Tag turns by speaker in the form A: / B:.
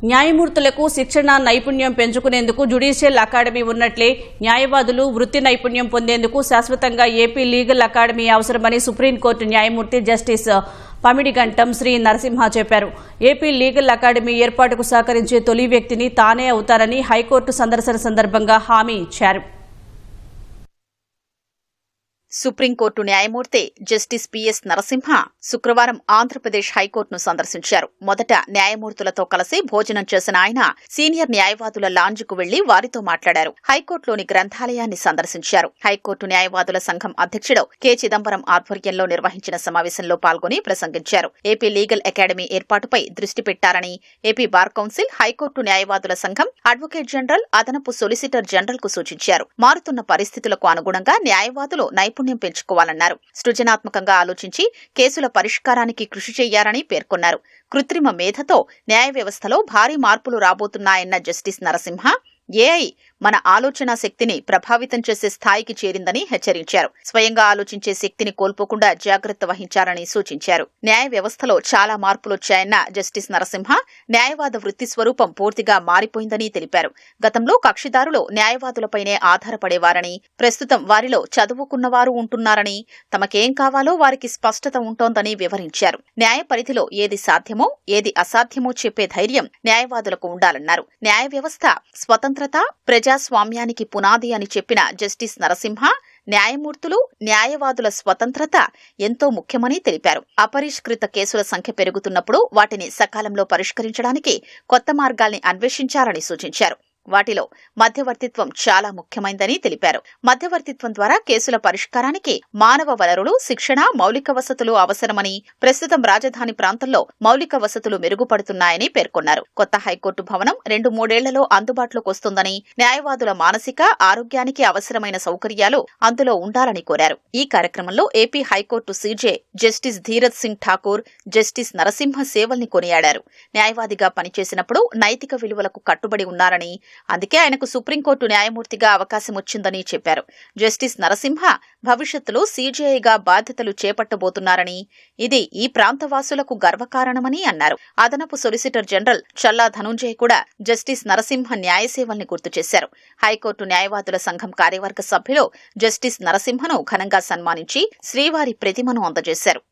A: న్యాయమూర్తులకు శిక్షణ నైపుణ్యం పెంచుకునేందుకు judicial academy ఉన్నట్లే న్యాయవాదులు వృత్తి నైపుణ్యం పొందేందుకు శాశ్వతంగా ఏపీ లీగల్ అకాడమీ అవసరమని సుప్రీంకోర్టు న్యాయమూర్తి జస్టిస్ పమిడిగంటం శ్రీ నరసింహ చెప్పారు. ఏపీ లీగల్ అకాడమీ ఏర్పాటుకు సహకరించే తొలి వ్యక్తిని తానే అవుతారని హైకోర్టు సందర్శన సందర్భంగా హామీ ఇచ్చారు.
B: సుప్రీంకోర్టు న్యాయమూర్తి జస్టిస్ పిఎస్ నరసింహ శుక్రవారం ఆంధ్రప్రదేశ్ హైకోర్టును సందర్శించారు. మొదట న్యాయమూర్తులతో కలిసి భోజనం చేసిన ఆయన సీనియర్ న్యాయవాదుల లాంజ్కు వెళ్లి వారితో మాట్లాడారు. హైకోర్టులోని గ్రంథాలయాన్ని సందర్శించారు. హైకోర్టు న్యాయవాదుల సంఘం అధ్యక్షుడు కె చిదంబరం ఆధ్వర్యంలో నిర్వహించిన సమావేశంలో పాల్గొని ప్రసంగించారు. ఏపీ లీగల్ అకాడమీ ఏర్పాటుపై దృష్టి పెట్టారని ఏపీ బార్ కౌన్సిల్, హైకోర్టు న్యాయవాదుల సంఘం, అడ్వకేట్ జనరల్, అదనపు సొలిసిటర్ జనరల్ కు సూచించారు. మారుతున్న పరిస్థితులకు అనుగుణంగా న్యాయవాదులు నైపుణ్యం పెంచుకోవాలన్నారు. సృజనాత్మకంగా ఆలోచించి కేసుల పరిష్కారానికి కృషి చేయాలని పేర్కొన్నారు. కృత్రిమ మేధతో న్యాయ వ్యవస్థలో భారీ మార్పులు రాబోతున్నాయన్న జస్టిస్ నరసింహ ఏఐ మన ఆలోచనా శక్తిని ప్రభావితం చేసే స్థాయికి చేరిందని హెచ్చరించారు. స్వయంగా ఆలోచించే శక్తిని కోల్పోకుండా జాగ్రత్త వహించాలని సూచించారు. న్యాయ వ్యవస్థలో చాలా మార్పులొచ్చాయన్న జస్టిస్ నరసింహ న్యాయవాద వృత్తి స్వరూపం పూర్తిగా మారిపోయిందని తెలిపారు. గతంలో కక్షిదారులు న్యాయవాదులపైనే ఆధారపడేవారని, ప్రస్తుతం వారిలో చదువుకున్నవారు ఉంటున్నారని, తమకేం కావాలో వారికి స్పష్టత ఉంటోందని వివరించారు. న్యాయ పరిధిలో ఏది సాధ్యమో ఏది అసాధ్యమో చెప్పే ధైర్యం న్యాయవాదులకు ఉండాలన్నారు. న్యాయ వ్యవస్థ స్వతంత్రత, ప్రజాస్వామ్యానికి పునాది అని చెప్పిన జస్టిస్ నరసింహ న్యాయమూర్తులు, న్యాయవాదుల స్వతంత్రత ఎంతో ముఖ్యమని తెలిపారు. అపరిష్కృత కేసుల సంఖ్య పెరుగుతున్నప్పుడు వాటిని సకాలంలో పరిష్కరించడానికి కొత్త మార్గాల్ని అన్వేషించాలని సూచించారు. వాటిలో మధ్యవర్తిత్వం చాలా ముఖ్యమైందని తెలిపారు. మధ్యవర్తిత్వం ద్వారా కేసుల పరిష్కారానికి మానవ వనరులు, శిక్షణ, మౌలిక వసతులు అవసరమని, ప్రస్తుతం రాజధాని ప్రాంతంలో మౌలిక వసతులు మెరుగుపడుతున్నాయని పేర్కొన్నారు. కొత్త హైకోర్టు భవనం 2-3 ఏళ్లలో అందుబాటులోకి వస్తుందని, న్యాయవాదుల మానసిక ఆరోగ్యానికి అవసరమైన సౌకర్యాలు అందులో ఉండాలని కోరారు. ఈ కార్యక్రమంలో AP high court CJ justice Dhiraj Singh Thakur justice Narasimha సేవల్ని కొనియాడారు. న్యాయవాదిగా పనిచేసినప్పుడు నైతిక విలువలకు కట్టుబడి ఉన్నారని, అందుకే ఆయనకు సుప్రీంకోర్టు న్యాయమూర్తిగా అవకాశం వచ్చిందని చెప్పారు. జస్టిస్ నరసింహ భవిష్యత్తులో సీజేఐగా బాధ్యతలు చేపట్టబోతున్నారని, ఇది ఈ ప్రాంతవాసులకు గర్వకారణమని అన్నారు. అదనపు సొలిసిటర్ జనరల్ చల్లా ధనుంజయ్ కూడా జస్టిస్ నరసింహ న్యాయసేవల్ని గుర్తు చేశారు. హైకోర్టు న్యాయవాదుల సంఘం కార్యవర్గ సభ్యులు జస్టిస్ నరసింహను ఘనంగా సన్మానించి శ్రీవారి ప్రతిమను అందజేశారు.